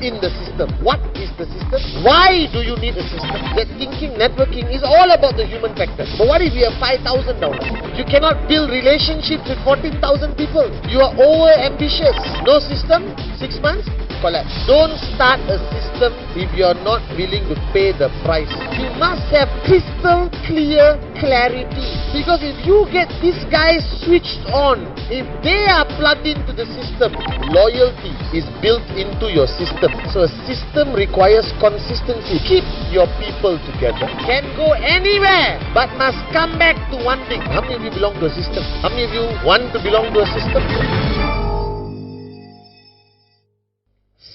in the system. What is the system? Why do you need a system? That thinking networking is all about the human factor. But what if we have 5,000 downlines? You cannot build relationships with 14,000 people. You are over ambitious. No system, 6 months, collapse. Don't start a system if you are not willing to pay the price. You must have crystal clear clarity. Because if you get these guys switched on, if they are plugged into the system, loyalty is built into your system. So a system requires consistency. Keep your people together. Can go anywhere, but must come back to one thing. How many of you belong to a system? How many of you want to belong to a system?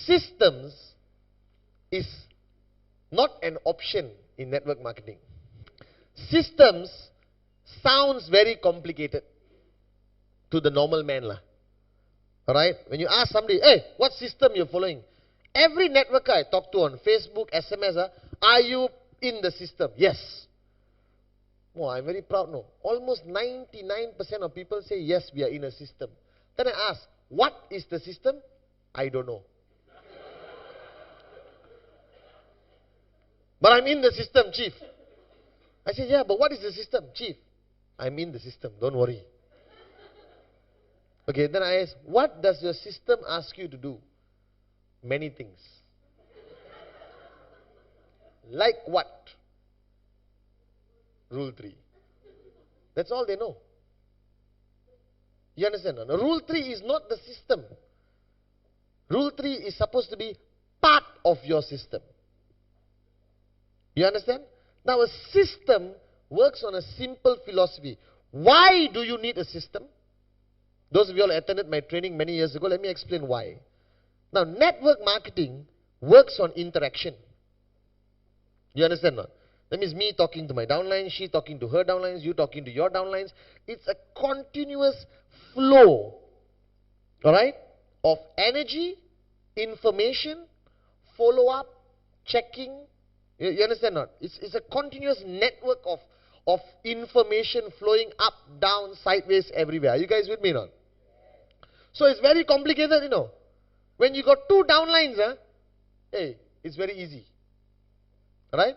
Systems is not an option in network marketing. Systems sounds very complicated to the normal man lah. Alright? When you ask somebody, hey, what system you're following? Every networker I talk to on Facebook, SMS, are you in the system? Yes. Oh, I'm very proud no. Almost 99% of people say yes, we are in a system. Then I ask, what is the system? I don't know. But I'm in the system, chief. I said, yeah, but what is the system? Chief, I'm in the system, don't worry. Okay, then I asked, what does your system ask you to do? Many things. Like what? Rule 3. That's all they know. You understand? No? Rule 3 is not the system. Rule 3 is supposed to be part of your system. You understand? Now a system works on a simple philosophy. Why do you need a system? Those of you all attended my training many years ago, let me explain why. Now network marketing works on interaction. You understand now? That means me talking to my downlines, she talking to her downlines, you talking to your downlines. It's a continuous flow, alright, of energy, information, follow-up, checking. You understand not? It's a continuous network of information flowing up, down, sideways, everywhere. Are you guys with me now? So it's very complicated, you know. When you got 2 downlines, hey, it's very easy. Right?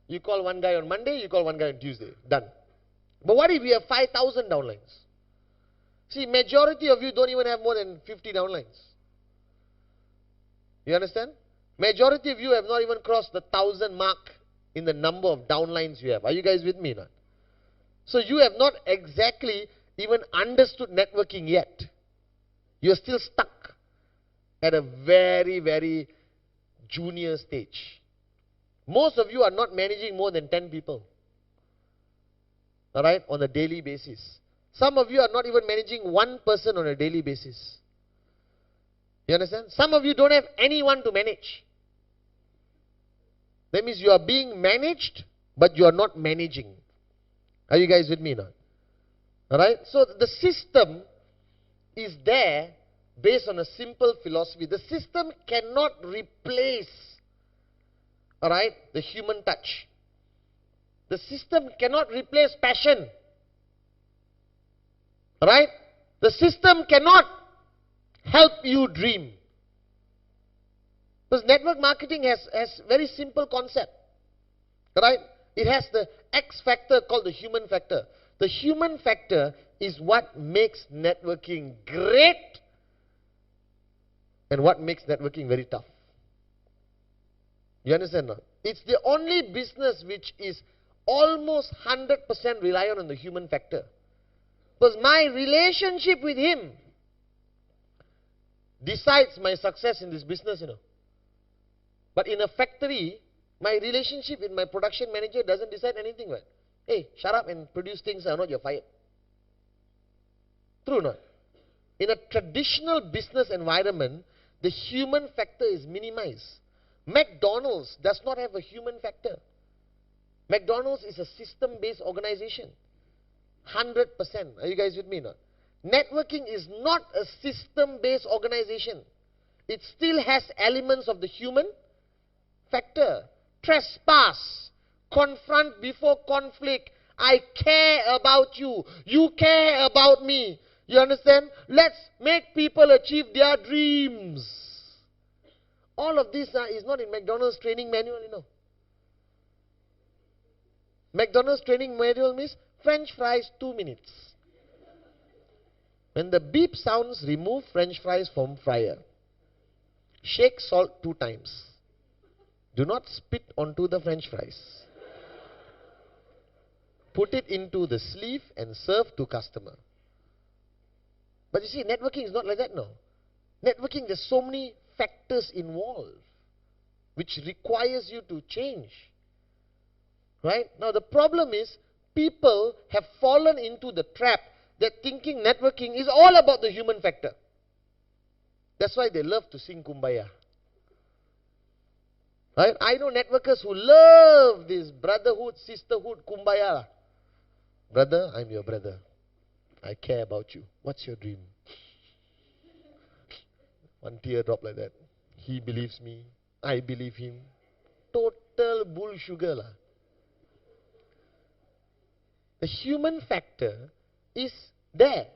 You call one guy on Monday, you call one guy on Tuesday. Done. But what if we have 5,000 downlines? See, majority of you don't even have more than 50 downlines. You understand? Majority of you have not even crossed the 1,000 mark in the number of downlines you have. Are you guys with me now? So you have not exactly even understood networking yet. You're still stuck at a very, very junior stage. Most of you are not managing more than 10 people. Alright, on a daily basis. Some of you are not even managing 1 person on a daily basis. You understand? Some of you don't have anyone to manage. That means you are being managed, but you are not managing. Are you guys with me now? Alright? So the system is there based on a simple philosophy. The system cannot replace, alright, the human touch. The system cannot replace passion. Alright? The system cannot help you dream. Because network marketing has very simple concept. Right? It has the X factor called the human factor. The human factor is what makes networking great and what makes networking very tough. You understand now? It's the only business which is almost 100% reliant on the human factor. Because my relationship with him decides my success in this business, you know. But in a factory, my relationship with my production manager doesn't decide anything, right? Hey, shut up and produce things or not, you're fired. True or not? In a traditional business environment, the human factor is minimized. McDonald's does not have a human factor. McDonald's is a system-based organization. 100%. Are you guys with me now? Networking is not a system-based organization. It still has elements of the human factor. Trespass. Confront before conflict. I care about you. You care about me. You understand? Let's make people achieve their dreams. All of this is not in McDonald's training manual, you know. McDonald's training manual means French fries 2 minutes. When the beep sounds, remove French fries from fryer. Shake salt 2 times. Do not spit onto the French fries. Put it into the sleeve and serve to customer. But you see, networking is not like that, no. Networking, there's so many factors involved which requires you to change. Right? Now the problem is, people have fallen into the trap that thinking networking is all about the human factor. That's why they love to sing Kumbaya. Right? I know networkers who love this brotherhood, sisterhood, Kumbaya. Brother, I'm your brother. I care about you. What's your dream? One tear drop like that. He believes me. I believe him. Total bull sugar lah. The human factor is there.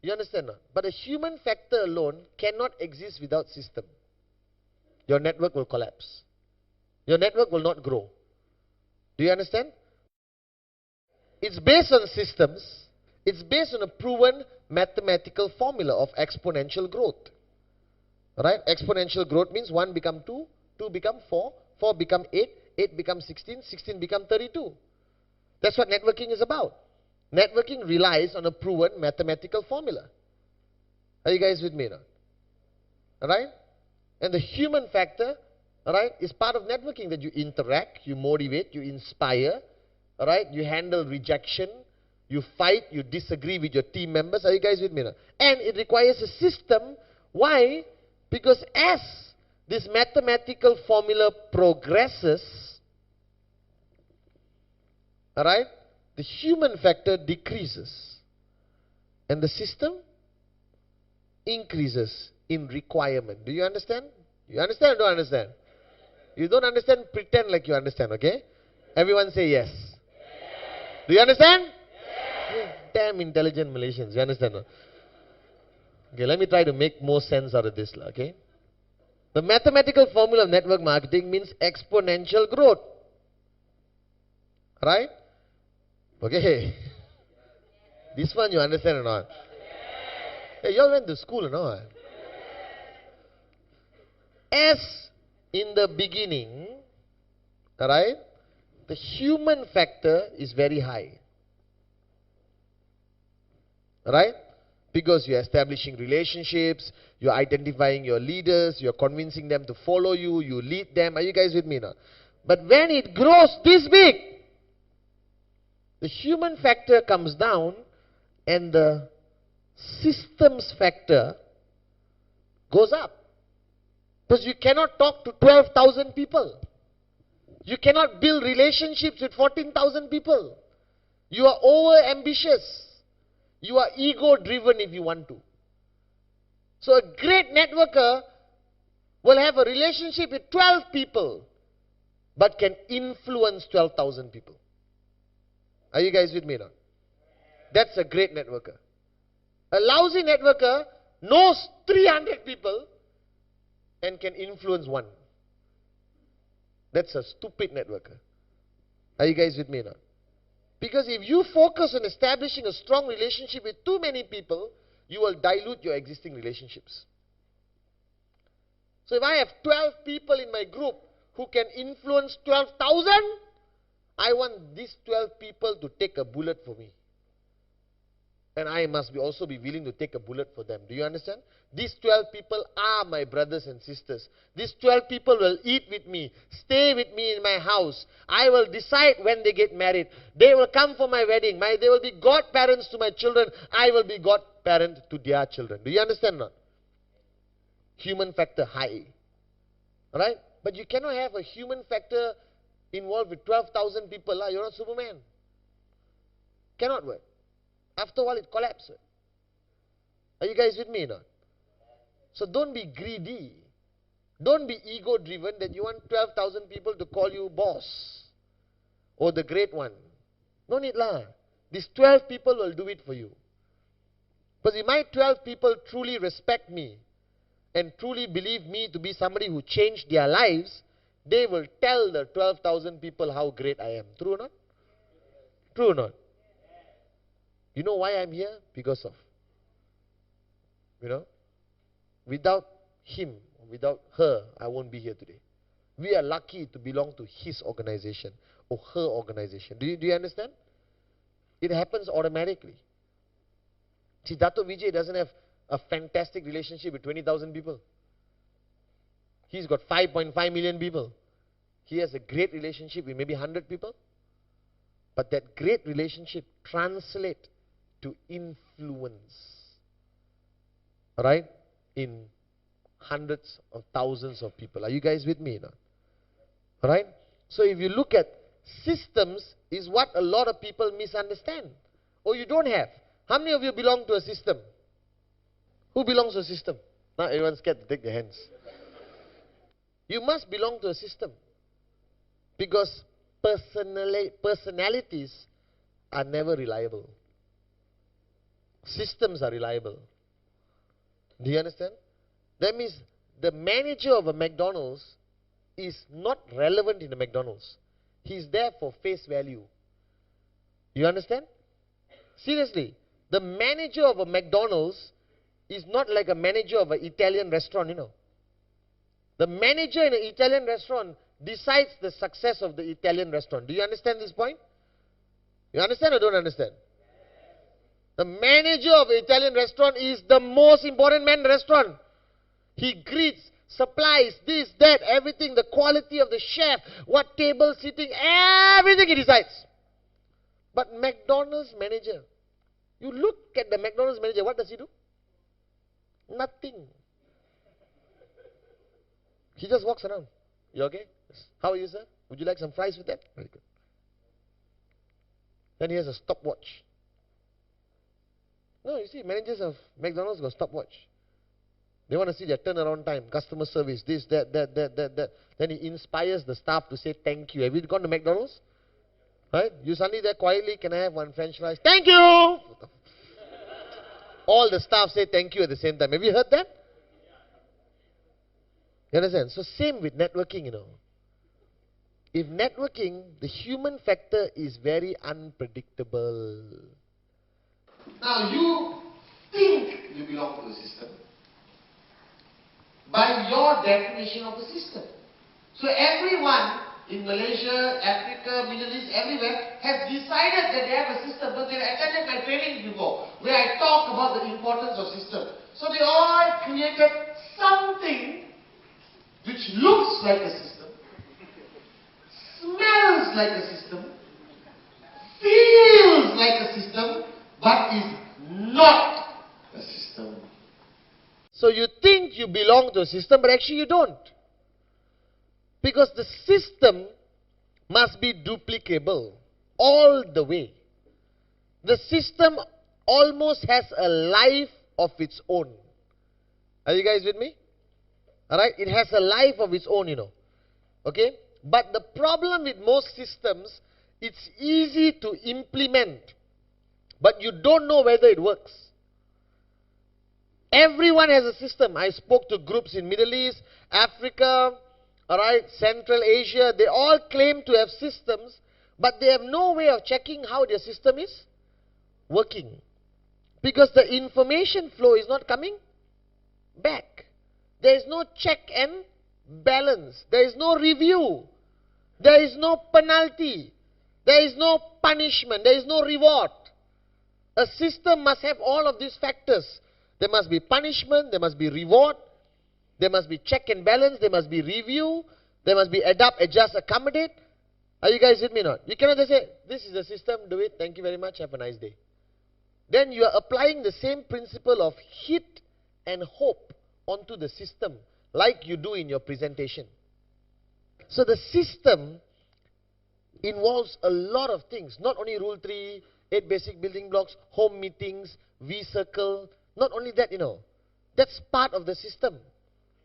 You understand not? But the human factor alone cannot exist without system. Your network will collapse. Your network will not grow. Do you understand? It's based on systems. It's based on a proven mathematical formula of exponential growth. Right? Exponential growth means 1 become 2, 2 become 4, 4 become 8, 8 become 16, 16 become 32. That's what networking is about. Networking relies on a proven mathematical formula. Are you guys with me now? Alright? And the human factor, alright, is part of networking, that you interact, you motivate, you inspire, alright, you handle rejection, you fight, you disagree with your team members. Are you guys with me now? And it requires a system. Why? Because as this mathematical formula progresses, alright, the human factor decreases and the system increases in requirement. Do you understand? You understand or don't understand? You don't understand, pretend like you understand, okay? Everyone say yes. Do you understand? Yes. Damn intelligent Malaysians, you understand? Okay, let me try to make more sense out of this, okay? The mathematical formula of network marketing means exponential growth. Right? Okay. This one you understand or not? Hey, you all went to school or not? As in the beginning, alright, the human factor is very high. Right? Because you're establishing relationships, you're identifying your leaders, you're convincing them to follow you, you lead them. Are you guys with me now? But when it grows this big, the human factor comes down and the systems factor goes up. Because you cannot talk to 12,000 people. You cannot build relationships with 14,000 people. You are over ambitious. You are ego driven if you want to. So a great networker will have a relationship with 12 people, but can influence 12,000 people. Are you guys with me now? That's a great networker. A lousy networker knows 300 people and can influence 1. That's a stupid networker. Are you guys with me now? Because if you focus on establishing a strong relationship with too many people, you will dilute your existing relationships. So if I have 12 people in my group who can influence 12,000, I want these 12 people to take a bullet for me. And I must also be willing to take a bullet for them. Do you understand? These 12 people are my brothers and sisters. These 12 people will eat with me, stay with me in my house. I will decide when they get married. They will come for my wedding. They will be godparents to my children. I will be godparent to their children. Do you understand now? Human factor high. Alright? But you cannot have a human factor involved with 12,000 people. You're not Superman. Cannot work. After a while it collapses. Are you guys with me now? So don't be greedy. Don't be ego driven that you want 12,000 people to call you boss or the great one. No need lah. These 12 people will do it for you. But if my 12 people truly respect me and truly believe me to be somebody who changed their lives, they will tell the 12,000 people how great I am. True or not? True or not? You know why I'm here? Because of, without him, without her, I won't be here today. We are lucky to belong to his organization or her organization. Do you understand? It happens automatically. See, Dato Vijay doesn't have a fantastic relationship with 20,000 people. He's got 5.5 million people. He has a great relationship with maybe 100 people. But that great relationship translates to influence. Right? In hundreds of thousands of people. Are you guys with me now? Right? So if you look at systems, is what a lot of people misunderstand. Or you don't have. How many of you belong to a system? Who belongs to a system? Now everyone's scared to take their hands. You must belong to a system. Because personalities are never reliable. Systems are reliable. Do you understand? That means the manager of a McDonald's is not relevant in the McDonald's. He's there for face value. You understand? Seriously, the manager of a McDonald's is not like a manager of an Italian restaurant, The manager in an Italian restaurant decides the success of the Italian restaurant. Do you understand this point? You understand or don't understand? The manager of an Italian restaurant is the most important man in the restaurant. He greets, supplies, this, that, everything, the quality of the chef, what table sitting, everything he decides. But McDonald's manager, you look at the McDonald's manager, what does he do? Nothing. He just walks around. You okay? How are you, sir? Would you like some fries with that? Very good. Then he has a stopwatch. No, you see, managers of McDonald's got stopwatch. They want to see their turnaround time, customer service, this, that. Then he inspires the staff to say thank you. Have you gone to McDonald's? Right? You suddenly there quietly, can I have one French fries? Thank you! All the staff say thank you at the same time. Have you heard that? You understand? So same with networking, If networking, the human factor is very unpredictable. Now you think you belong to the system by your definition of the system. So everyone in Malaysia, Africa, Middle East, everywhere has decided that they have a system, but they've attended my training before where I talk about the importance of system. So they all created something which looks like a system, smells like a system, feels like a system, but is not a system. So you think you belong to a system, but actually you don't. Because the system must be duplicable all the way. The system almost has a life of its own. Are you guys with me? Alright? It has a life of its own, Okay? But the problem with most systems, it's easy to implement, but you don't know whether it works. Everyone has a system. I spoke to groups in Middle East, Africa, alright, Central Asia. They all claim to have systems, but they have no way of checking how their system is working. Because the information flow is not coming back. There is no check and balance. There is no review. There is no penalty. There is no punishment. There is no reward. A system must have all of these factors. There must be punishment. There must be reward. There must be check and balance. There must be review. There must be adapt, adjust, accommodate. Are you guys with me or not? You cannot just say, this is the system, do it, thank you very much, have a nice day. Then you are applying the same principle of hit and hope onto the system, like you do in your presentation. So the system involves a lot of things. Not only Rule 3, 8 basic building blocks, home meetings, V-circle. Not only that, that's part of the system.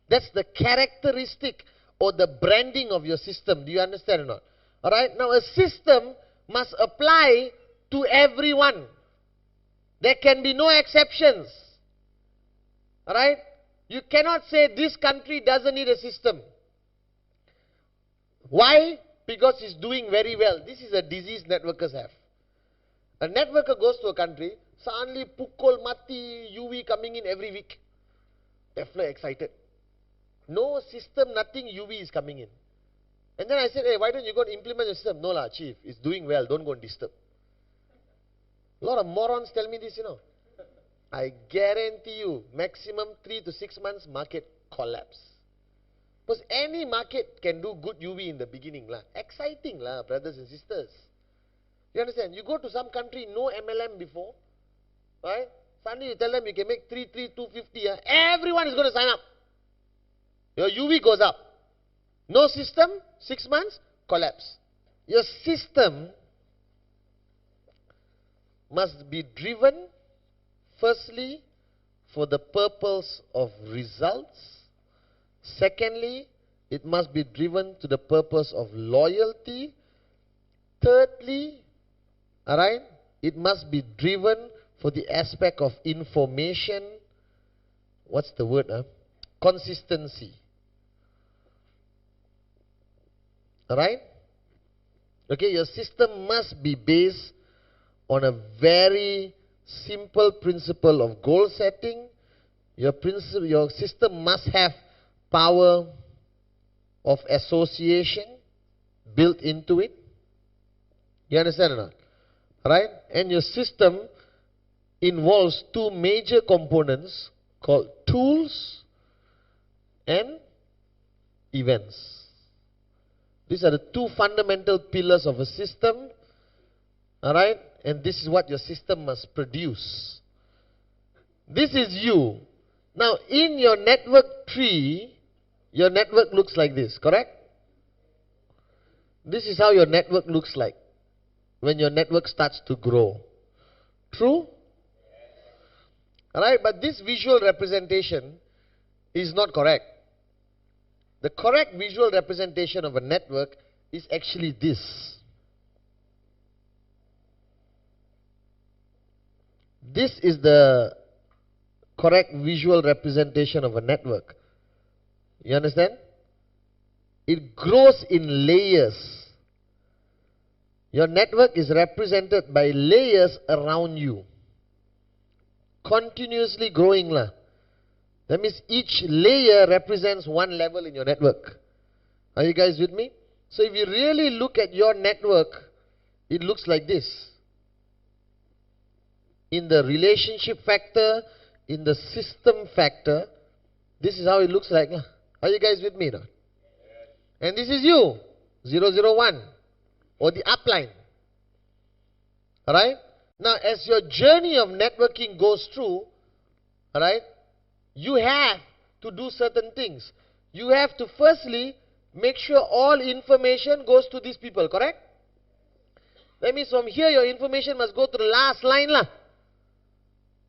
That's the characteristic or the branding of your system. Do you understand or not? Alright, now a system must apply to everyone. There can be no exceptions. Alright? You cannot say this country doesn't need a system. Why? Because it's doing very well. This is a disease networkers have. A networker goes to a country, suddenly pukul mati, UV coming in every week. Definitely excited. No system, nothing, UV is coming in. And then I said, hey, why don't you go and implement your system? No lah, chief, it's doing well, don't go and disturb. A lot of morons tell me this, you know. I guarantee you, maximum 3 to 6 months, market collapse. Because any market can do good UV in the beginning lah. Exciting lah, brothers and sisters. You understand? You go to some country, no MLM before, right? Suddenly you tell them you can make 250, everyone is going to sign up. Your UV goes up. No system, 6 months, collapse. Your system must be driven, firstly, for the purpose of results. Secondly, it must be driven to the purpose of loyalty. Thirdly, alright, it must be driven for the aspect of information. What's the word? Consistency. Alright? Okay, your system must be based on a very simple principle of goal setting. Your system must have power of association built into it. You understand or not? Right? And your system involves two major components called tools and events. These are the two fundamental pillars of a system. Alright? And this is what your system must produce. This is you. Now, in your network tree, your network looks like this, correct? This is how your network looks like when your network starts to grow. True? Alright, but this visual representation is not correct. The correct visual representation of a network is actually this. This is the correct visual representation of a network. You understand? It grows in layers. Your network is represented by layers around you. Continuously growing lah. That means each layer represents one level in your network. Are you guys with me? So if you really look at your network, it looks like this. In the relationship factor, in the system factor, this is how it looks like. Are you guys with me now? And this is you, 001, or the upline. Alright? Now, as your journey of networking goes through, alright, you have to do certain things. You have to firstly make sure all information goes to these people, correct? That means from here your information must go to the last line lah.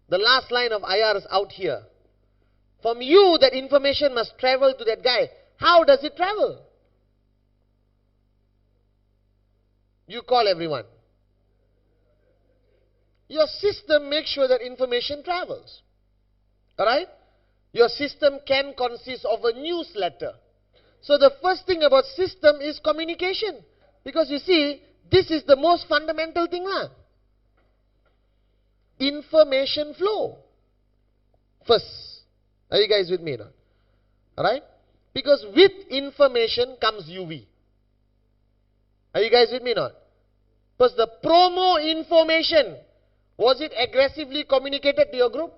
The last line of IR is out here. From you, that information must travel to that guy. How does it travel? You call everyone. Your system makes sure that information travels. Alright? Your system can consist of a newsletter. So the first thing about system is communication. Because you see, this is the most fundamental thing lah. Information flow. First. Are you guys with me now? Alright? Because with information comes UV. Are you guys with me now? Because the promo information, was it aggressively communicated to your group?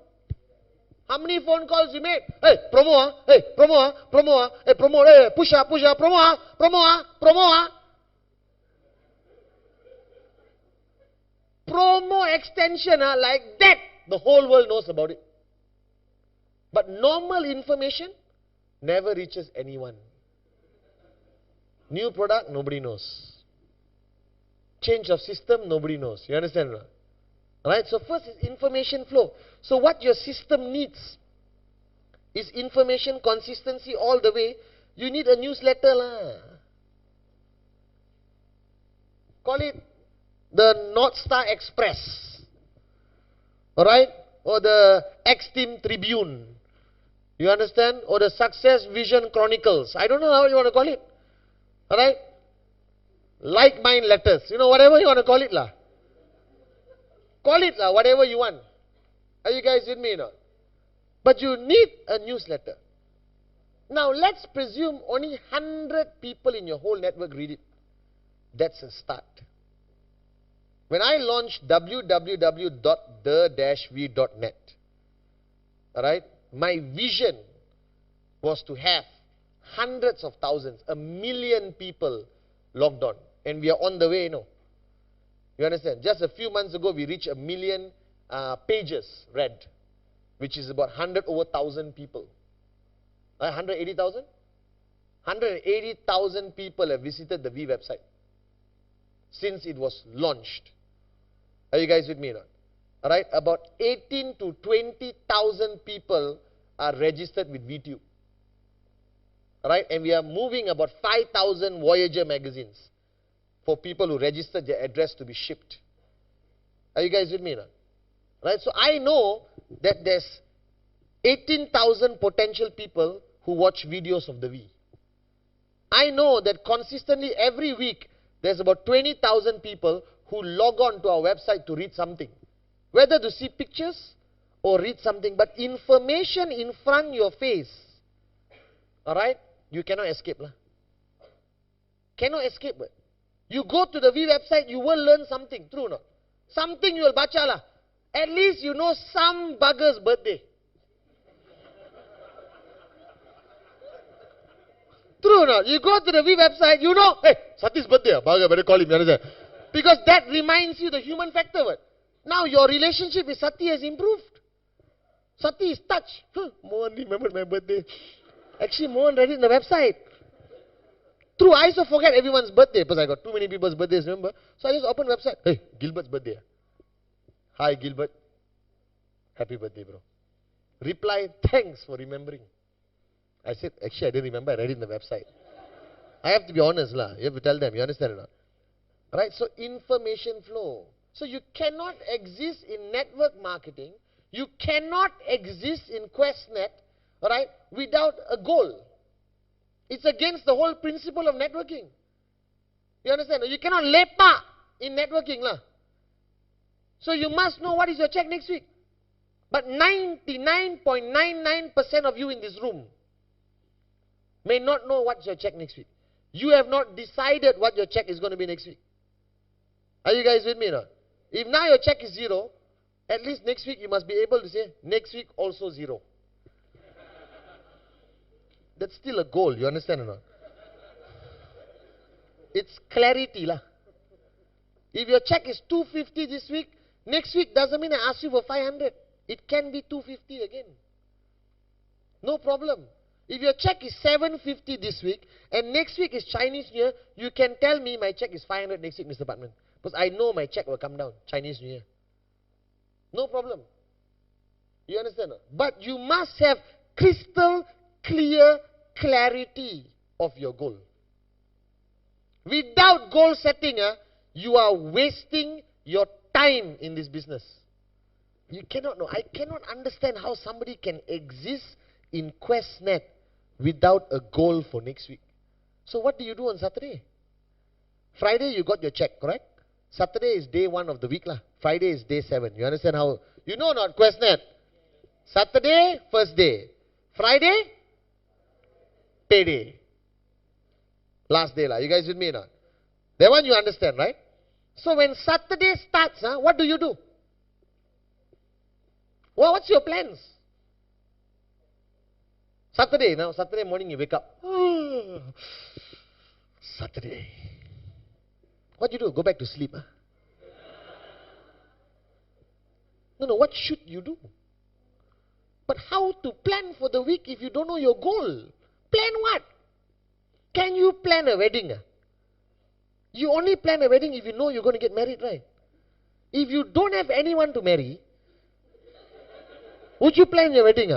How many phone calls you made? Hey, promo hey, promo promo hey, promo, hey, push promo promo Promo extension, like that, the whole world knows about it. But normal information never reaches anyone. New product, nobody knows. Change of system, nobody knows. You understand? Alright, so first is information flow. So what your system needs is information consistency all the way. You need a newsletter lah. Call it the North Star Express. Alright? Or the X-Team Tribune. You understand? Or the Success Vision Chronicles. I don't know how you want to call it. Alright? Like mind letters. You know, whatever you want to call it lah. Call it lah, whatever you want. Are you guys with me now? But you need a newsletter. Now let's presume only 100 people in your whole network read it. That's a start. When I launched www.the-v.net, alright, my vision was to have hundreds of thousands, 1 million people logged on. And we are on the way, you know. You understand? Just a few months ago, we reached 1 million pages read, which is about 100 over 1,000 people. 180,000? 180,000 people have visited the V website since it was launched. Are you guys with me now? Alright, about 18 to 20,000 people are registered with VTube. Alright, and we are moving about 5,000 Voyager magazines for people who registered their address to be shipped. Are you guys with me now? Right, so I know that there's 18,000 potential people who watch videos of the V. I know that consistently every week there's about 20,000 people who log on to our website to read something. Whether to see pictures or read something, but information in front of your face. Alright? You cannot escape lah. Cannot escape. But you go to the V website, you will learn something. True or not? Something you will bacha lah. At least you know some bugger's birthday. True or not? You go to the V website, you know, hey, Sathi's birthday, bugger, better call him, you understand? Because that reminds you the human factor. What? Now your relationship with Sathi has improved. Sathi is touched. Mohan remembered my birthday. Actually, Mohan read it in the website. True, I also forget everyone's birthday because I got too many people's birthdays, remember? So I just open the website. Hey, Gilbert's birthday. Hi, Gilbert. Happy birthday, bro. Reply, thanks for remembering. I said, actually, I didn't remember. I read it in the website. I have to be honest, lah. You have to tell them. You understand or not? Right? So, information flow. So, you cannot exist in network marketing. You cannot exist in QuestNet, alright, without a goal. It's against the whole principle of networking. You understand? You cannot lepak in networking, lah. So, you must know what is your check next week. But 99.99% of you in this room may not know what's your check next week. You have not decided what your check is going to be next week. Are you guys with me now? If now your check is 0, at least next week you must be able to say, next week also 0. That's still a goal, you understand or not? It's clarity lah. If your check is 250 this week, next week doesn't mean I ask you for 500. It can be 250 again. No problem. If your check is 750 this week, and next week is Chinese New Year, you can tell me my check is 500 next week, Mr. Pathman. Because I know my check will come down, Chinese New Year. No problem. You understand? But you must have crystal clear clarity of your goal. Without goal setting, you are wasting your time in this business. You cannot know. I cannot understand how somebody can exist in QuestNet without a goal for next week. So what do you do on Saturday? Friday you got your check, correct? Saturday is day 1 of the week lah. Friday is day 7. You understand how? You know not QuestNet? Saturday, first day. Friday, payday. Last day lah. You guys with me now? That one you understand, right? So when Saturday starts, what do you do? Well, what's your plans? Saturday, now Saturday morning you wake up. Saturday. What do you do? Go back to sleep. No, what should you do? But how to plan for the week if you don't know your goal? Plan what? Can you plan a wedding? You only plan a wedding if you know you're going to get married, right? If you don't have anyone to marry, would you plan your wedding?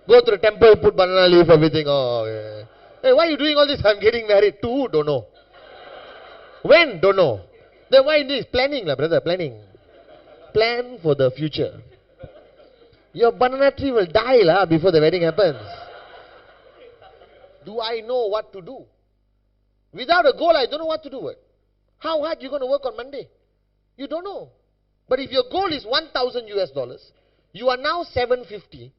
Go to the temple, put banana leaf, everything. Oh, okay. Hey, why are you doing all this? I'm getting married. To who? Don't know. When? Don't know. Then why this? Planning, brother, planning. Plan for the future. Your banana tree will die before the wedding happens. do I know what to do? Without a goal, I don't know what to do. How hard you going to work on Monday? You don't know. But if your goal is 1,000 US dollars, you are now 750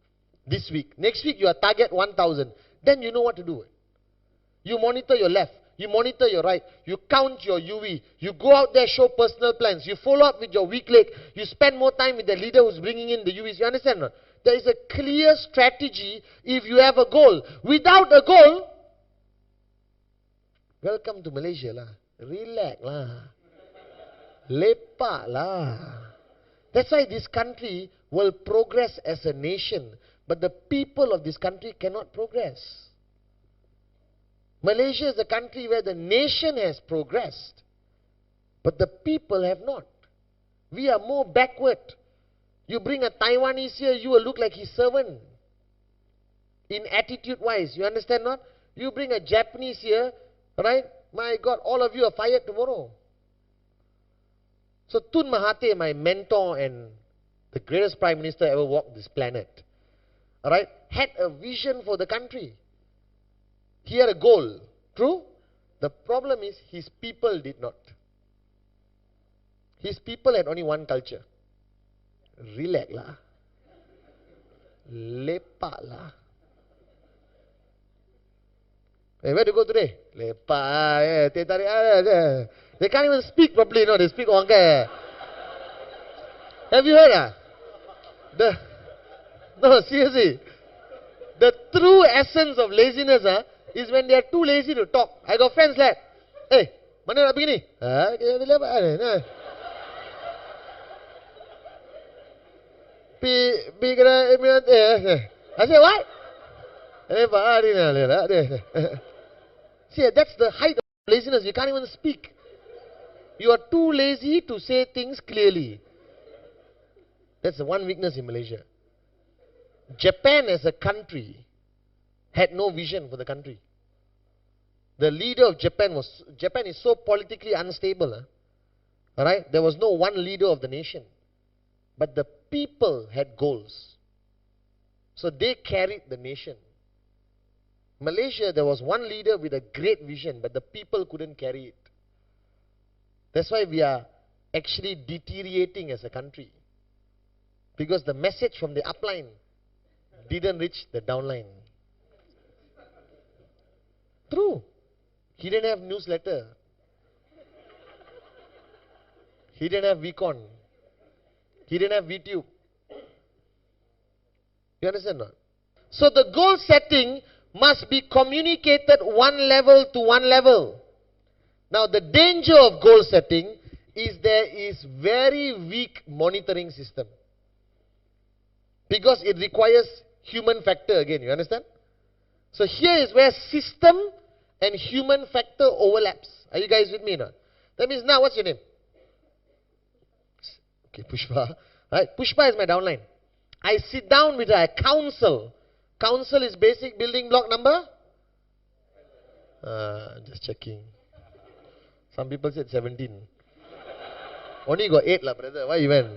this week. Next week you are target 1,000. Then you know what to do. You monitor your left. You monitor your right. You count your UV. You go out there, show personal plans. You follow up with your weak leg. You spend more time with the leader who's bringing in the UVs. You understand? No? There is a clear strategy if you have a goal. Without a goal, welcome to Malaysia lah. Relax lah. Lepak lah. That's why this country will progress as a nation. But the people of this country cannot progress. Malaysia is a country where the nation has progressed, but the people have not. We are more backward. You bring a Taiwanese here, you will look like his servant. In attitude-wise, you understand not? You bring a Japanese here, right? My God, all of you are fired tomorrow. So Tun Mahathir, my mentor and the greatest prime minister ever walked this planet, alright, had a vision for the country. He had a goal. True? The problem is his people did not. His people had only one culture. Relax lah. Lepak lah. Hey, where to go today? Lepak. They can't even speak properly, no? They speak Wangkai. Have you heard? No, seriously. The true essence of laziness is when they are too lazy to talk. I got friends like, hey, mana nak pergi ni? I say, what? See, that's the height of laziness. You can't even speak. You are too lazy to say things clearly. That's the one weakness in Malaysia. Japan as a country had no vision for the country. The leader of Japan is so politically unstable. Alright? There was no one leader of the nation. But the people had goals. So they carried the nation. Malaysia, there was one leader with a great vision, but the people couldn't carry it. That's why we are actually deteriorating as a country. Because the message from the upline didn't reach the downline. True. He didn't have newsletter. He didn't have Vcon. He didn't have VTube. You understand not? So the goal setting must be communicated one level to one level. Now the danger of goal setting is there is very weak monitoring system. Because it requires human factor again, you understand? So here is where system and human factor overlaps. Are you guys with me now? That means now, what's your name? Okay, Pushpa. Right, Pushpa is my downline. I sit down with her, I counsel. Counsel is basic building block number? Just checking. Some people said 17. Only got 8 lah, brother. Why you went?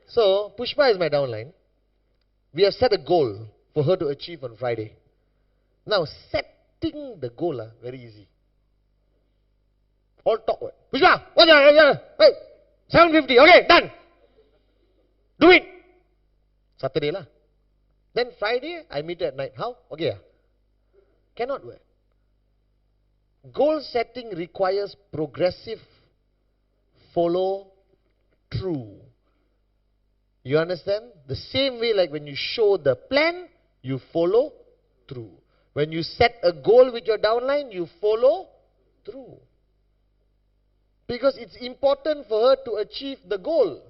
So, Pushpa is my downline. We have set a goal for her to achieve on Friday. Now, setting the goal, very easy. All talk. Pushpa, what's your, hey, 750, okay, done. Do it. Saturday lah. Then Friday, I meet her at night. How? Okay. Cannot work. Goal setting requires progressive follow through. You understand? The same way like when you show the plan, you follow through. When you set a goal with your downline, you follow through. Because it's important for her to achieve the goal.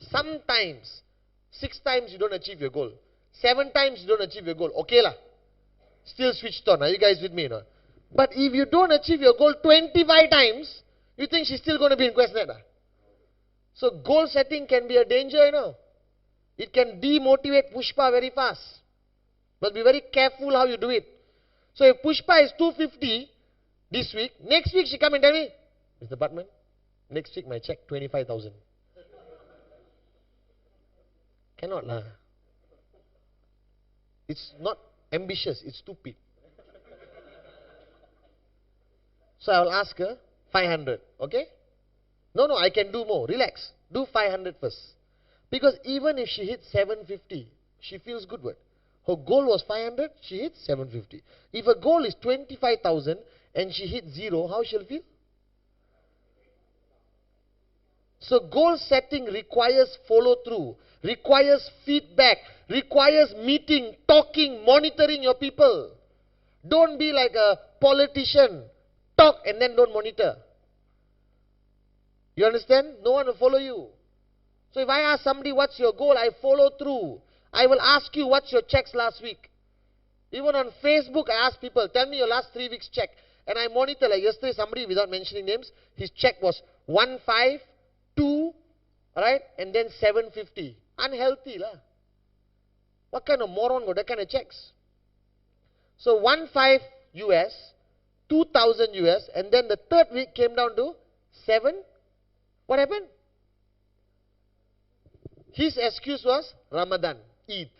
Sometimes, 6 times you don't achieve your goal. 7 times you don't achieve your goal. Okay lah. Still switched on. Are you guys with me now? But if you don't achieve your goal 25 times, you think she's still going to be in QuestNet? So goal setting can be a danger, you know. It can demotivate Pushpa very fast. Must be very careful how you do it. So if Pushpa is 250 this week, next week she come and tell me, Mr. Pathman, next week my check 25,000. Cannot lah. It's not ambitious, it's stupid. So I will ask her, 500, okay? No, I can do more. Relax. Do 500 first. Because even if she hits 750, she feels good. What? Her goal was 500, she hits 750. If her goal is 25,000 and she hits 0, how she'll feel? So goal setting requires follow through, requires feedback, requires meeting, talking, monitoring your people. Don't be like a politician. Talk and then don't monitor. You understand? No one will follow you. So if I ask somebody, what's your goal? I follow through. I will ask you, what's your checks last week? Even on Facebook, I ask people, tell me your last 3 weeks check. And I monitor, like yesterday, somebody, without mentioning names, his check was 152, right? And then 750. Unhealthy, lah. What kind of moron got that kind of checks? So 15 US, 2000 US, and then the third week came down to 7. What happened? His excuse was Ramadan, Eid.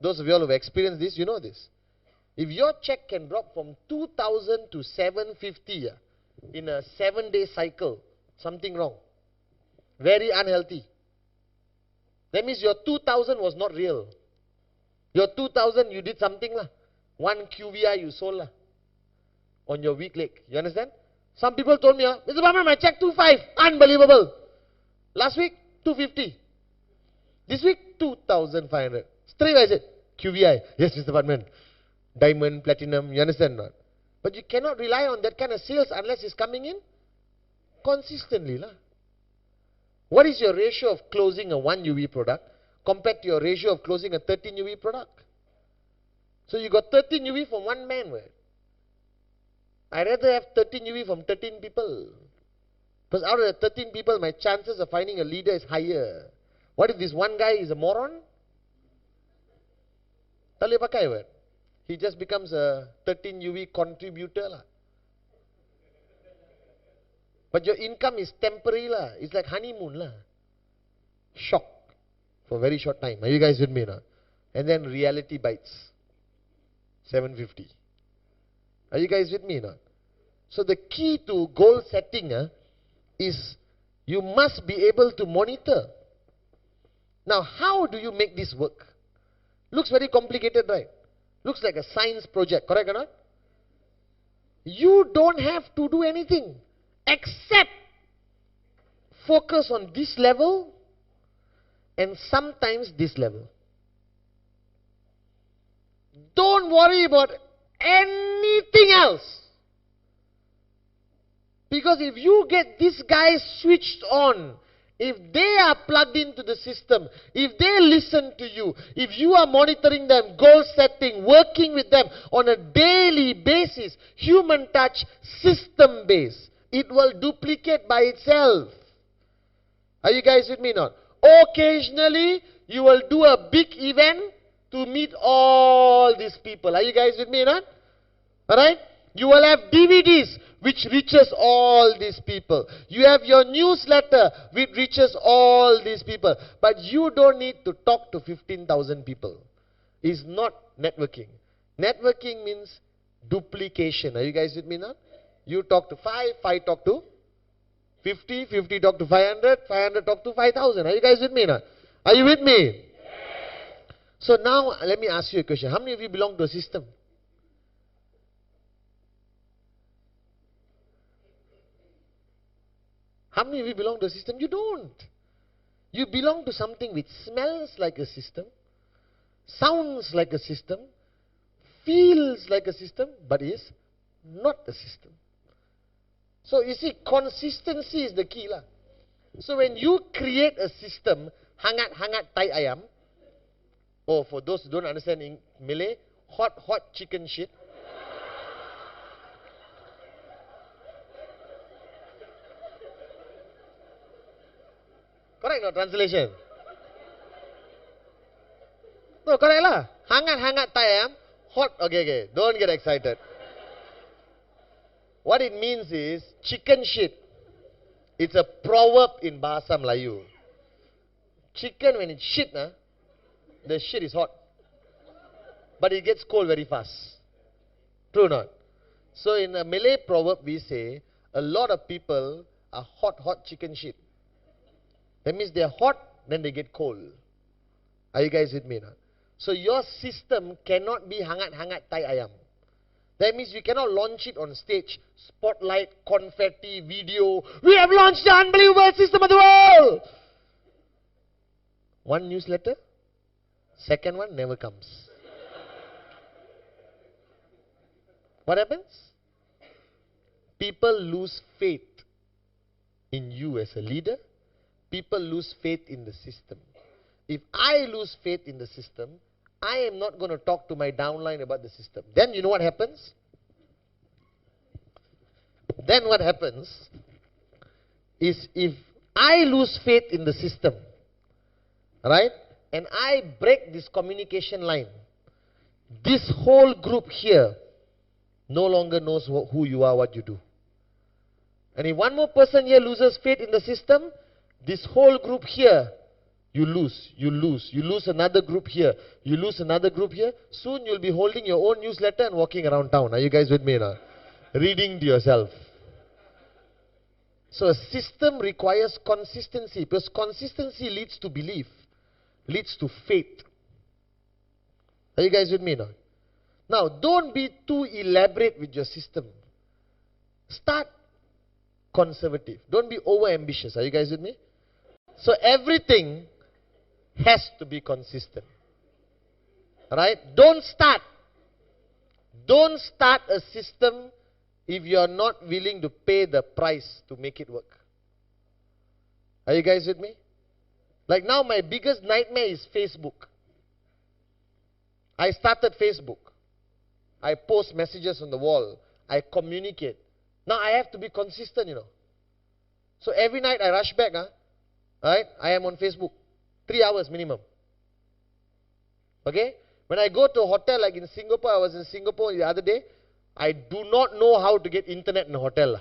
Those of you all who have experienced this, you know this. If your check can drop from 2000 to 750 in a 7-day cycle, something wrong. Very unhealthy. That means your 2000 was not real. Your 2000, you did something lah. 1 QVI you sold lah. On your weak leg. You understand? Some people told me, Mr. Pathman, my check 25. Unbelievable. Last week, 250. This week, 2,500. Straight away I said, QVI. Yes, Mr. Pathman. Diamond, platinum, you understand not? But you cannot rely on that kind of sales unless it's coming in consistently lah. What is your ratio of closing a 1 UV product compared to your ratio of closing a 13 UV product? So you got 13 UV from one man. Right? I'd rather have 13 UV from 13 people. Because out of the 13 people, my chances of finding a leader is higher. What if this one guy is a moron? Tak boleh pakai, right? He just becomes a 13 UV contributor lah. But your income is temporary lah. It's like honeymoon lah. Shock for a very short time. Are you guys with me now? And then reality bites. 750. Are you guys with me now? So the key to goal setting is you must be able to monitor. Now how do you make this work? Looks very complicated, right? Looks like a science project, correct or not? You don't have to do anything except focus on this level and sometimes this level. Don't worry about anything else. Because if you get these guys switched on, if they are plugged into the system, if they listen to you, if you are monitoring them, goal setting, working with them on a daily basis, human touch, system based, it will duplicate by itself. Are you guys with me now? Occasionally, you will do a big event to meet all these people. Are you guys with me now? Alright? You will have DVDs which reaches all these people. You have your newsletter which reaches all these people. But you don't need to talk to 15,000 people. It's not networking. Networking means duplication. Are you guys with me now? You talk to 5, 5 talk to 50, 50 talk to 500, 500 talk to 5,000. Are you guys with me now? Are you with me? Yes. So now let me ask you a question. How many of you belong to a system? How many of you belong to a system? You don't. You belong to something which smells like a system, sounds like a system, feels like a system, but is not a system. So you see, consistency is the key lah. So when you create a system, hangat-hangat tai ayam, or for those who don't understand in Malay, hot chicken shit. Correct no translation? No, correct lah. Hangat-hangat tai ayam, hot, okay, don't get excited. What it means is, chicken shit. It's a proverb in Bahasa Melayu. Chicken when it's shit, the shit is hot. but it gets cold very fast. True or not? So in a Malay proverb we say, a lot of people are hot chicken shit. That means they are hot, then they get cold. Are you guys with me now? So your system cannot be hangat-hangat tai ayam. That means you cannot launch it on stage, spotlight, confetti, video. We have launched the unbelievable system of the world. One newsletter, second one never comes. What happens? People lose faith in you as a leader. People lose faith in the system. If I lose faith in the system, I am not going to talk to my downline about the system. Then you know what happens? Then what happens is if I lose faith in the system, right, and I break this communication line, this whole group here no longer knows who you are, what you do. And if one more person here loses faith in the system, this whole group here, you lose another group here, you lose another group here. Soon you'll be holding your own newsletter and walking around town. Are you guys with me now? Reading to yourself. So a system requires consistency, because consistency leads to belief, leads to faith. Are you guys with me now? Now, don't be too elaborate with your system. Start conservative. Don't be over ambitious. Are you guys with me? So everything has to be consistent. Right? Don't start a system if you are not willing to pay the price to make it work. Are you guys with me? Like now my biggest nightmare is Facebook. I started Facebook. I post messages on the wall. I communicate. Now I have to be consistent, you know. So every night I rush back, right? I am on Facebook. 3 hours minimum. Okay? When I go to a hotel like in Singapore, I was in Singapore the other day, I do not know how to get internet in a hotel.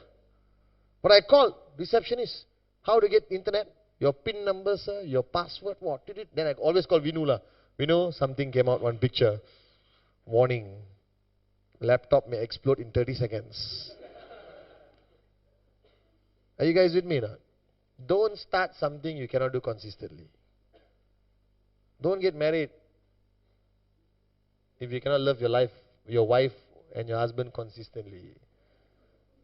But I called receptionist. How to get internet? Your PIN number, sir, your password, what did it? Then I always call Vinu. Vinu, something came out, one picture. Warning. Laptop may explode in 30 seconds. Are you guys with me now? Don't start something you cannot do consistently. Don't get married if you cannot love your wife and your husband consistently.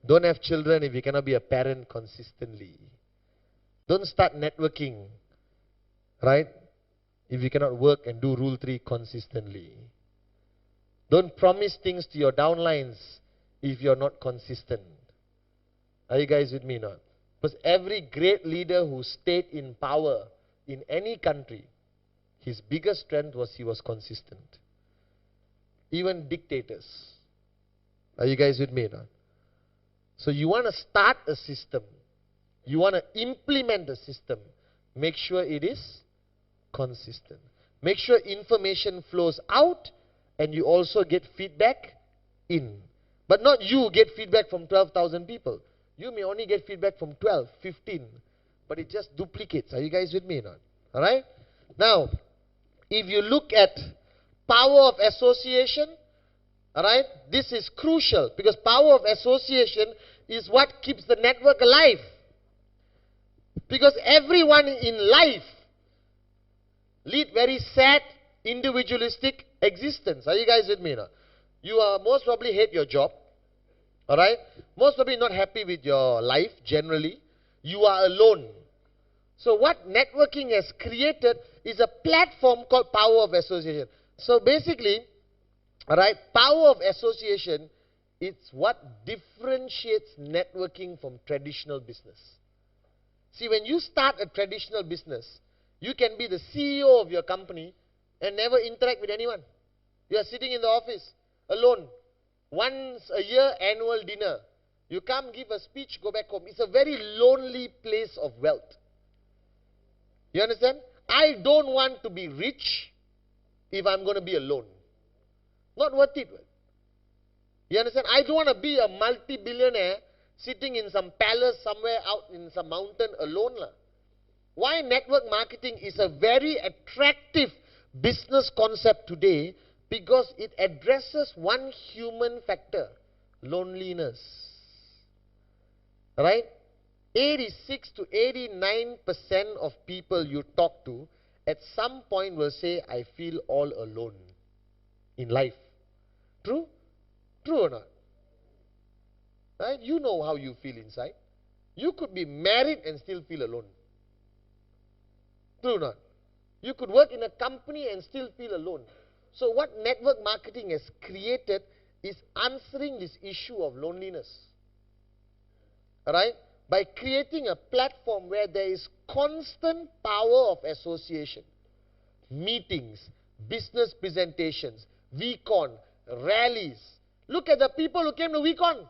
Don't have children if you cannot be a parent consistently. Don't start networking, right, if you cannot work and do Rule 3 consistently. Don't promise things to your downlines if you're not consistent. Are you guys with me now? Because every great leader who stayed in power in any country, his biggest strength was he was consistent. Even dictators. Are you guys with me now? So you want to start a system. You want to implement a system. Make sure it is consistent. Make sure information flows out and you also get feedback in. But not you get feedback from 12,000 people. You may only get feedback from 12, 15. But it just duplicates. Are you guys with me now? Alright? Now, if you look at power of association, alright, this is crucial because power of association is what keeps the network alive. Because everyone in life lead very sad, individualistic existence. Are you guys with me now? You are most probably hate your job. Alright? Most probably not happy with your life generally. You are alone. So what networking has created is a platform called power of association. So basically, alright, power of association, it's what differentiates networking from traditional business. See, when you start a traditional business, you can be the CEO of your company and never interact with anyone. You are sitting in the office alone. Once a year, annual dinner. You come, give a speech, go back home. It's a very lonely place of wealth. You understand? I don't want to be rich if I'm going to be alone. Not worth it. You understand? I don't want to be a multi-billionaire sitting in some palace somewhere out in some mountain alone. Why network marketing is a very attractive business concept today? Because it addresses one human factor, loneliness. Right? 86 to 89% of people you talk to at some point will say, I feel all alone in life. True? True or not? Right? You know how you feel inside. You could be married and still feel alone. True or not? You could work in a company and still feel alone. So what network marketing has created is answering this issue of loneliness. Alright? By creating a platform where there is constant power of association. Meetings, business presentations, Vcon, rallies. Look at the people who came to Vcon.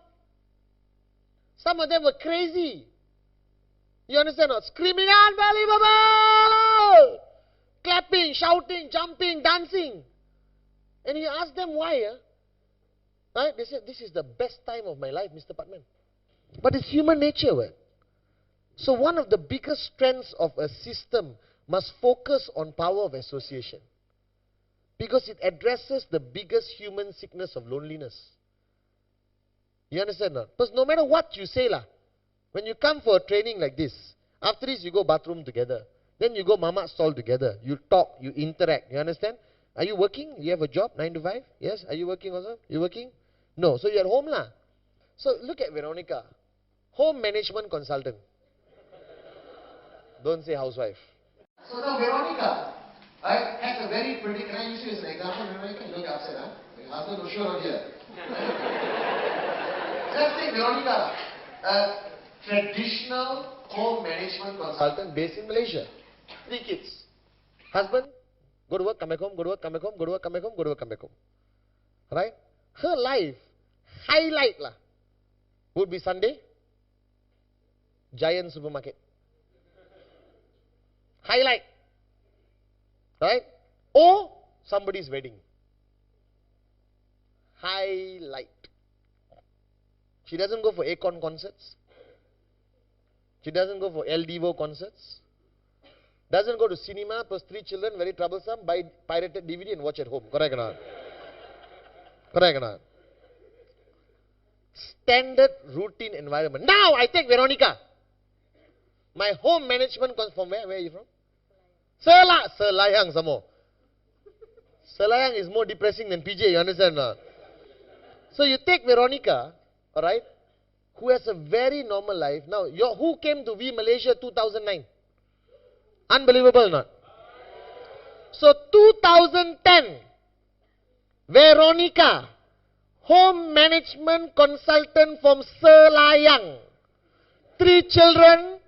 Some of them were crazy. You understand not? Screaming, unbelievable! Clapping, shouting, jumping, dancing. And you ask them why. Right? They said, this is the best time of my life, Mr. Pathman. But it's human nature. Right? So one of the biggest strengths of a system must focus on power of association. Because it addresses the biggest human sickness of loneliness. You understand not? Because no matter what you say, when you come for a training like this, after this you go bathroom together. Then you go mama's stall together. You talk, you interact. You understand? Are you working? You have a job, 9 to 5? Yes? Are you working also? You working? No. So you're at home lah. So look at Veronica. Home management consultant. Don't say housewife. So now Veronica, right, has a very pretty, can I use you as an example, Veronica? You don't get upset, huh? Your husband will show on here. Let's take Veronica, a traditional home management consultant based in Malaysia. 3 kids. Husband, go to work, come back home, go to work, come back home, go to work, come back home, go to work, come back home. Right? Her life, highlight would be Sunday, Giant supermarket. Highlight. Right? Or somebody's wedding. Highlight. She doesn't go for Akon concerts. She doesn't go for El Divo concerts. Doesn't go to cinema, plus 3 children, very troublesome, buy pirated DVD and watch at home. Correct or not? Correct or not? Standard routine environment. Now I take Veronica. My home management comes from where? Where are you from? Selayang some more. Selayang is more depressing than PJ, you understand or not? So you take Veronica, alright, who has a very normal life. Now, who came to V Malaysia 2009? Unbelievable or not? So 2010, Veronica, home management consultant from Selayang. 3 children,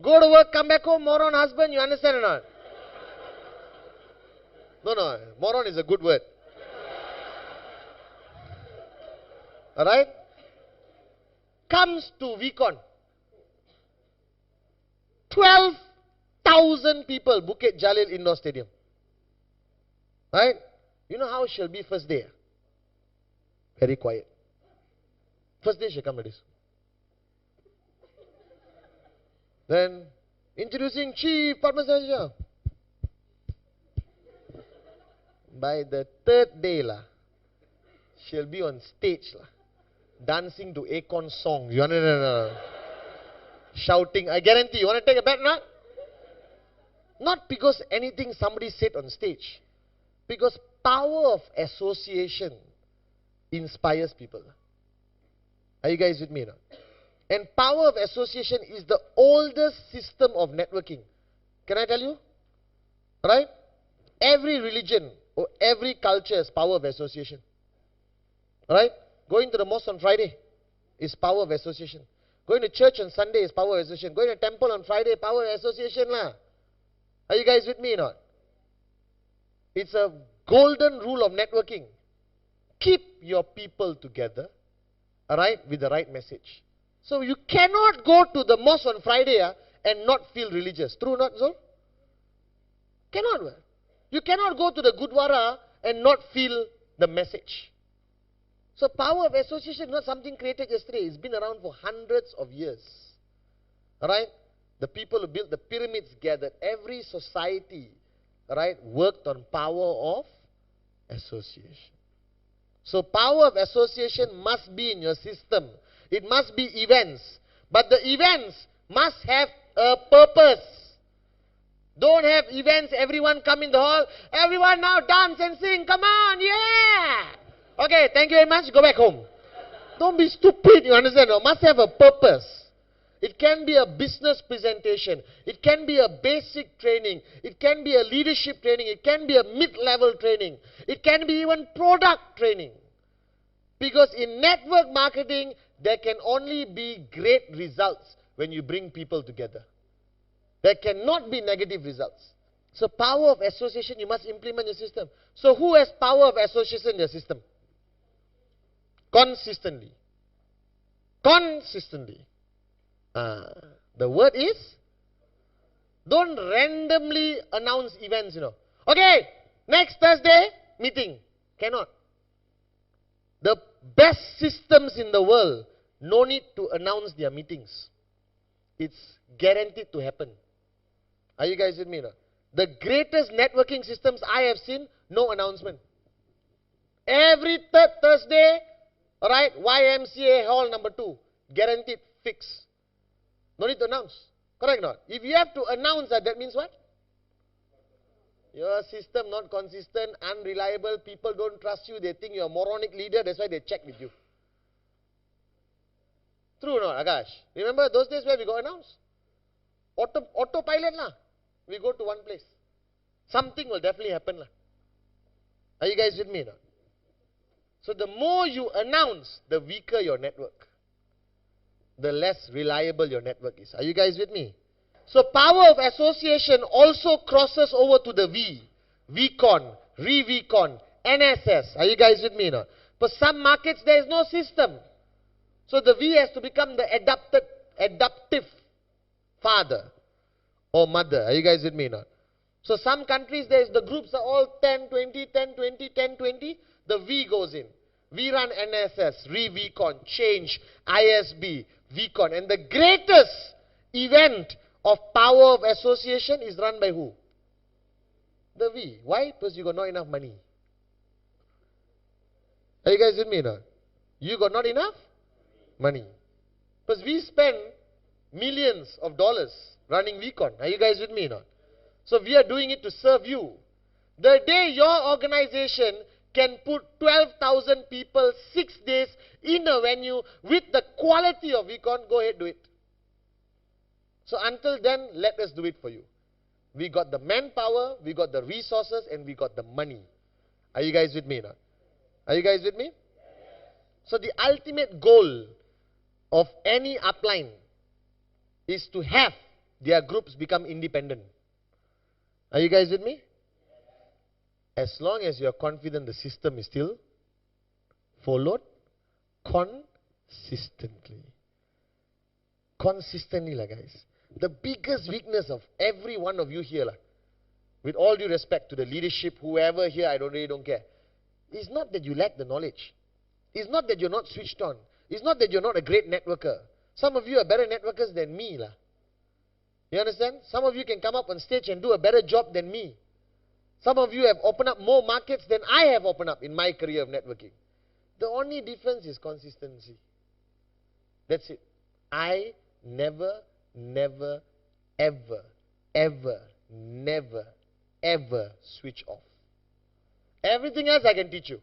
go to work, come back home, moron husband, you understand or not? No, moron is a good word. Alright? Comes to Vcon. 12,000 people, Bukit Jalil Indoor Stadium. Right? You know how she'll be first day? Very quiet. First day she'll come like this. Then, introducing Chief Padma. By the 3rd day, she'll be on stage, dancing to Akon songs. You understand? Shouting. I guarantee. You want to take a bet, not? Not because anything somebody said on stage. Because power of association inspires people. Are you guys with me now? And power of association is the oldest system of networking. Can I tell you? Right? Every religion or every culture has power of association. Right? Going to the mosque on Friday is power of association. Going to church on Sunday is power of association. Going to temple on Friday, power of association lah. Are you guys with me or not? It's a golden rule of networking. Keep your people together, alright, with the right message. So you cannot go to the mosque on Friday and not feel religious. True or not, Zul? Cannot. You cannot go to the Gurdwara and not feel the message. So power of association is not something created yesterday. It's been around for hundreds of years. Alright? The people who built the pyramids gathered. Every society, right, worked on power of association. So power of association must be in your system. It must be events. But the events must have a purpose. Don't have events, everyone come in the hall, everyone now dance and sing, come on, yeah! Okay, thank you very much, go back home. Don't be stupid, you understand? It must have a purpose. It can be a business presentation. It can be a basic training. It can be a leadership training. It can be a mid-level training. It can be even product training. Because in network marketing, there can only be great results when you bring people together. There cannot be negative results. So power of association, you must implement your system. So who has power of association in their system? Consistently. Consistently. The word is, don't randomly announce events, Okay, next Thursday, meeting. Cannot. The best systems in the world, no need to announce their meetings. It's guaranteed to happen. Are you guys with me now? The greatest networking systems I have seen, no announcement. Every third Thursday, alright, YMCA hall number 2, guaranteed, fix. No need to announce. Correct or not? If you have to announce that, that means what? Your system not consistent, unreliable, people don't trust you, they think you're a moronic leader, that's why they check with you. True or not, Akash? Remember those days where we got announced? Autopilot lah. We go to one place. Something will definitely happen lah. Are you guys with me now? So the more you announce, the weaker your network. The less reliable your network is. Are you guys with me? So power of association also crosses over to the V. Vcon, Re-Vcon, NSS. Are you guys with me now? For some markets there is no system. So the V has to become the adaptive father or mother. Are you guys with me now? So some countries the groups are all 10, 20, 10, 20, 10, 20. The V goes in. We run NSS, Re-Vcon, Change, ISB, Vcon. And the greatest event of power of association is run by who? The V. Why? Because you got not enough money. Are you guys with me now? You got not enough money. Because we spend millions of dollars running Vcon. Are you guys with me now? So we are doing it to serve you. The day your organization can put 12,000 people 6 days in a venue with the quality of Vcon, go ahead, do it. So until then, let us do it for you. We got the manpower, we got the resources, and we got the money. Are you guys with me now? Are you guys with me? So the ultimate goal of any upline is to have their groups become independent. Are you guys with me? As long as you are confident the system is still followed consistently. Consistently, guys. The biggest weakness of every one of you here, with all due respect to the leadership, whoever here, I really don't care. It's not that you lack the knowledge. It's not that you're not switched on. It's not that you're not a great networker. Some of you are better networkers than me. You understand? Some of you can come up on stage and do a better job than me. Some of you have opened up more markets than I have opened up in my career of networking. The only difference is consistency. That's it. I never, ever switch off. Everything else I can teach you.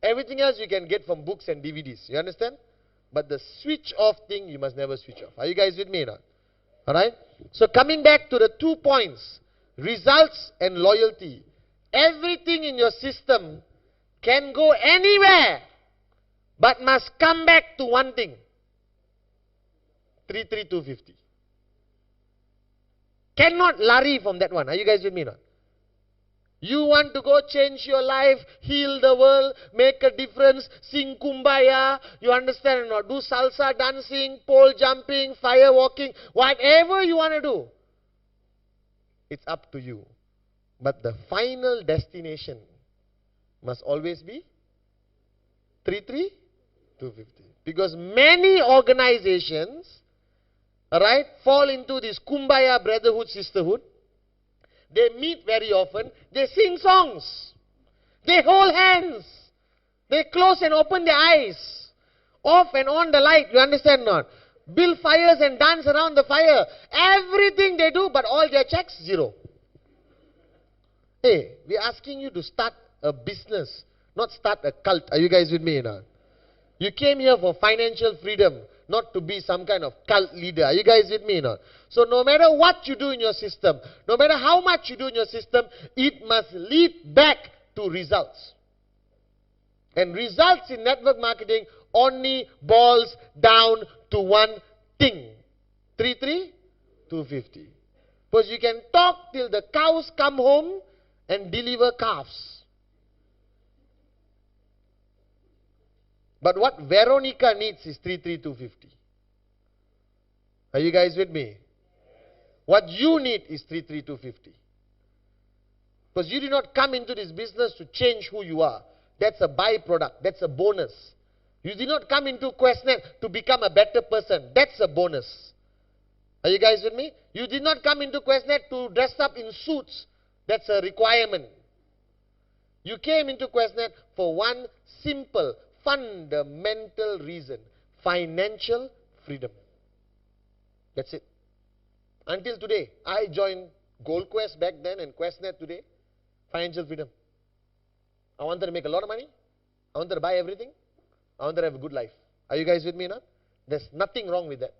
Everything else you can get from books and DVDs. You understand? But the switch off thing, you must never switch off. Are you guys with me now? Alright? So coming back to the 2 points. Results and loyalty. Everything in your system can go anywhere, but must come back to one thing. 33250. Cannot lari from that one. Are you guys with me now? You want to go change your life, heal the world, make a difference, sing kumbaya, you understand or not? Do salsa dancing, pole jumping, fire walking, whatever you want to do. It's up to you. But the final destination must always be 33250. Because many organizations, alright, fall into this kumbaya brotherhood, sisterhood. They meet very often. They sing songs. They hold hands. They close and open their eyes. Off and on the light. You understand not? Build fires and dance around the fire. Everything they do, but all their checks, zero. Hey, we're asking you to start a business, not start a cult. Are you guys with me now? You came here for financial freedom, not to be some kind of cult leader. Are you guys with me now? So no matter what you do in your system, no matter how much you do in your system, it must lead back to results. And results in network marketing only boils down to one thing. 250. Because you can talk till the cows come home and deliver calves. But what Veronica needs is 250. Are you guys with me? What you need is 250. Because you did not come into this business to change who you are. That's a byproduct. That's a bonus. You did not come into QuestNet to become a better person. That's a bonus. Are you guys with me? You did not come into QuestNet to dress up in suits. That's a requirement. You came into QuestNet for one simple, fundamental reason. Financial freedom. That's it. Until today, I joined Gold Quest back then and QuestNet today. Financial freedom. I wanted to make a lot of money. I wanted to buy everything. I wanted to have a good life. Are you guys with me now? There's nothing wrong with that.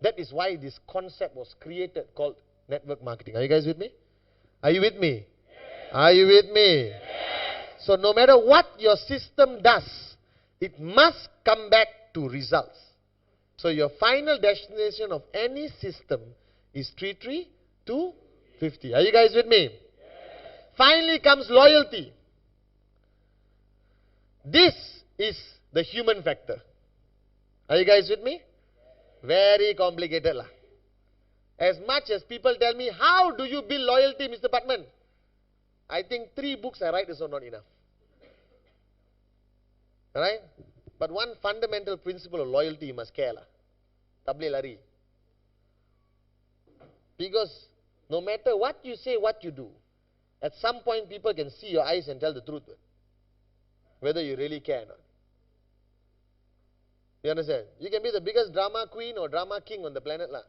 That is why this concept was created called network marketing. Are you guys with me? Are you with me? Yes. Are you with me? Yes. So no matter what your system does, it must come back to results. So your final destination of any system is 250. Are you guys with me? Yes. Finally comes loyalty. This is the human factor. Are you guys with me? Very complicated lah. As much as people tell me, how do you build loyalty, Mr. Pathman? I think 3 books I write is not enough. Alright? But one fundamental principle of loyalty, you must care lah. Tak boleh lari. Because no matter what you say, what you do, at some point people can see your eyes and tell the truth. Whether you really care or not. You understand? You can be the biggest drama queen or drama king on the planet lah.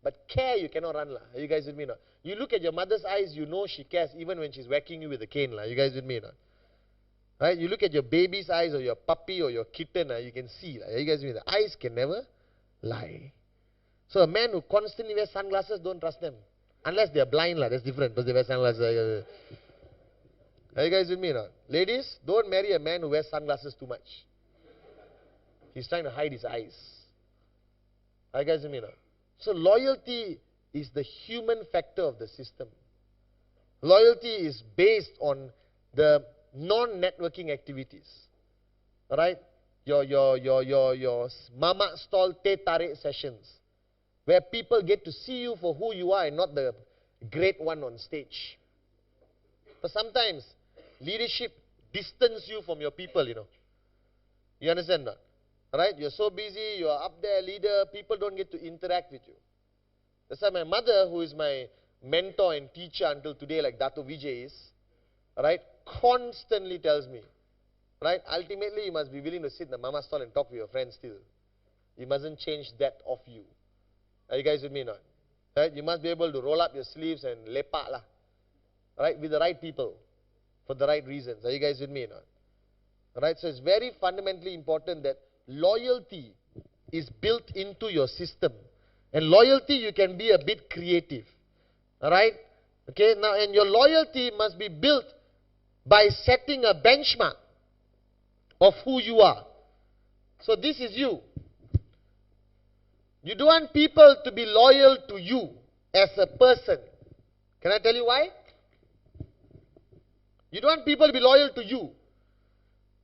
But care you cannot run lah. Are you guys with me now? You look at your mother's eyes, you know she cares even when she's whacking you with a cane lah. Are you guys with me now? Right? You look at your baby's eyes or your puppy or your kitten, you can see lah. Are you guys with me? The eyes can never lie. So a man who constantly wears sunglasses, don't trust them. Unless they are blind lah, that's different. Because they wear sunglasses. Are you guys with me now? Ladies, don't marry a man who wears sunglasses too much. He's trying to hide his eyes. Are you guys with me now? So loyalty is the human factor of the system. Loyalty is based on the non-networking activities. Alright? Your mama stall teh tarik sessions. Where people get to see you for who you are and not the great one on stage. But sometimes leadership distance you from your people, you know. You understand that? Right? You're so busy, you're up there, leader, people don't get to interact with you. That's why my mother, who is my mentor and teacher until today, like Dato Vijay is, right, constantly tells me, right, ultimately you must be willing to sit in the mama stall and talk with your friends still. You mustn't change that of you. Are you guys with me now? Right? You must be able to roll up your sleeves and lepak lah. Right? With the right people. For the right reasons. Are you guys with me now? Right? So it's very fundamentally important that loyalty is built into your system. And loyalty, you can be a bit creative. Alright? Okay, now, and your loyalty must be built by setting a benchmark of who you are. So this is you. You don't want people to be loyal to you as a person. Can I tell you why? You don't want people to be loyal to you.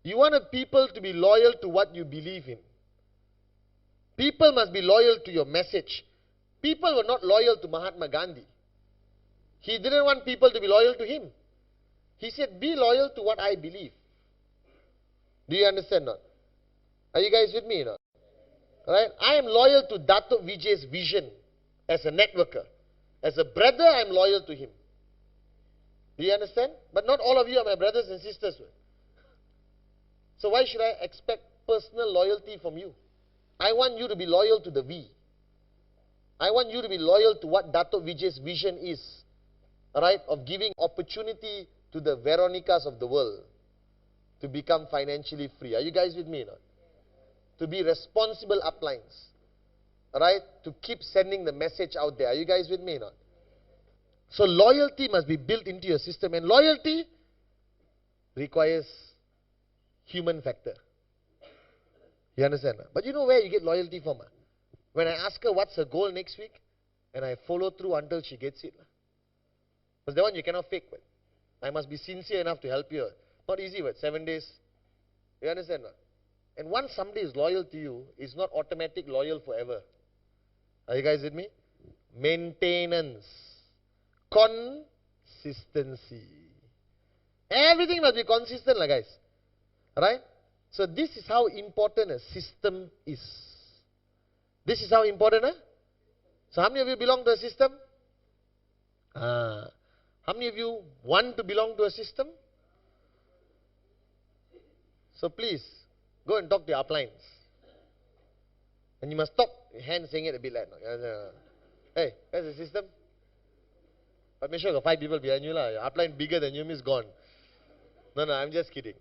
You want people to be loyal to what you believe in. People must be loyal to your message. People were not loyal to Mahatma Gandhi. He didn't want people to be loyal to him. He said, be loyal to what I believe. Do you understand now? Are you guys with me now? Right? I am loyal to Dato Vijay's vision as a networker. As a brother, I am loyal to him. Do you understand? But not all of you are my brothers and sisters. So why should I expect personal loyalty from you? I want you to be loyal to the V. I want you to be loyal to what Dato Vijay's vision is. Alright? Of giving opportunity to the Veronicas of the world to become financially free. Are you guys with me? Not? To be responsible uplines. Alright? To keep sending the message out there. Are you guys with me? Not? So loyalty must be built into your system. And loyalty requires human factor. You understand? But you know where you get loyalty from? When I ask her what's her goal next week, and I follow through until she gets it. Because that one you cannot fake. But I must be sincere enough to help you. Not easy, but 7 days. You understand? And once somebody is loyal to you, it's not automatic loyal forever. Are you guys with me? Maintenance. Consistency. Everything must be consistent, guys. Right? So this is how important a system is. This is how important, So how many of you belong to a system? How many of you want to belong to a system? So please, go and talk to your uplines. And you must stop your hand saying it a bit like, hey, that's the system. But make sure you got 5 people behind you. Your upline bigger than you is gone. No, I'm just kidding.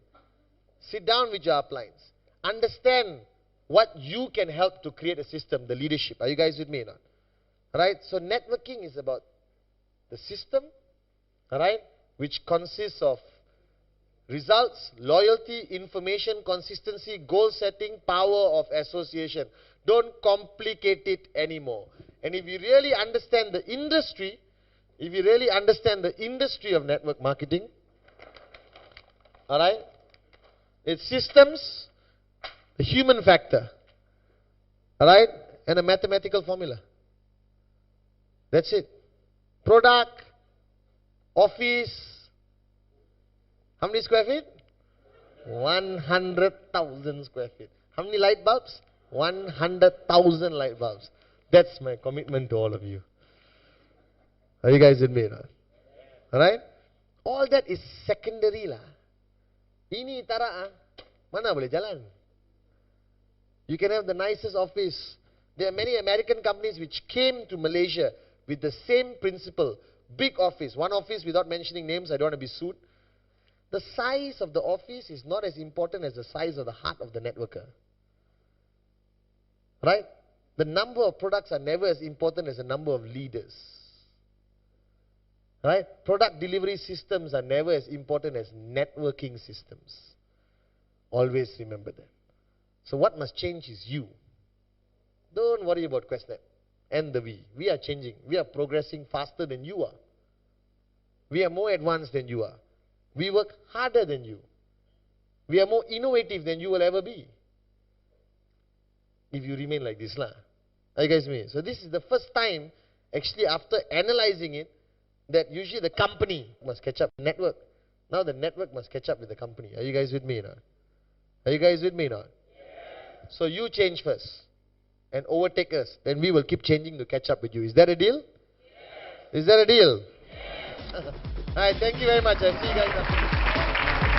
Sit down with your uplines. Understand what you can help to create a system, the leadership. Are you guys with me? Right? So networking is about the system, right, which consists of results, loyalty, information, consistency, goal setting, power of association. Don't complicate it anymore. And if you really understand the industry, of network marketing, alright, it's systems, the human factor, alright, and a mathematical formula. That's it. Product, office, how many square feet? 100,000 square feet. How many light bulbs? 100,000 light bulbs. That's my commitment to all of you. Are you guys with me? Alright? All that is secondary lah. Ini tara mana boleh jalan? You can have the nicest office. There are many American companies which came to Malaysia with the same principle. Big office. One office, without mentioning names, I don't want to be sued. The size of the office is not as important as the size of the heart of the networker. Right? The number of products are never as important as the number of leaders. Right? Product delivery systems are never as important as networking systems. Always remember that. So what must change is you. Don't worry about QuestNet and the V. We are changing. We are progressing faster than you are. We are more advanced than you are. We work harder than you. We are more innovative than you will ever be. If you remain like this lah. Are you guys with me? So this is the first time, actually after analyzing it, that usually the company must catch up with the network. Now the network must catch up with the company. Are you guys with me now? Are you guys with me now? Yes. So you change first and overtake us. Then we will keep changing to catch up with you. Is that a deal? Yes. Is that a deal? Yes. Alright, thank you very much. I'll see you guys after this.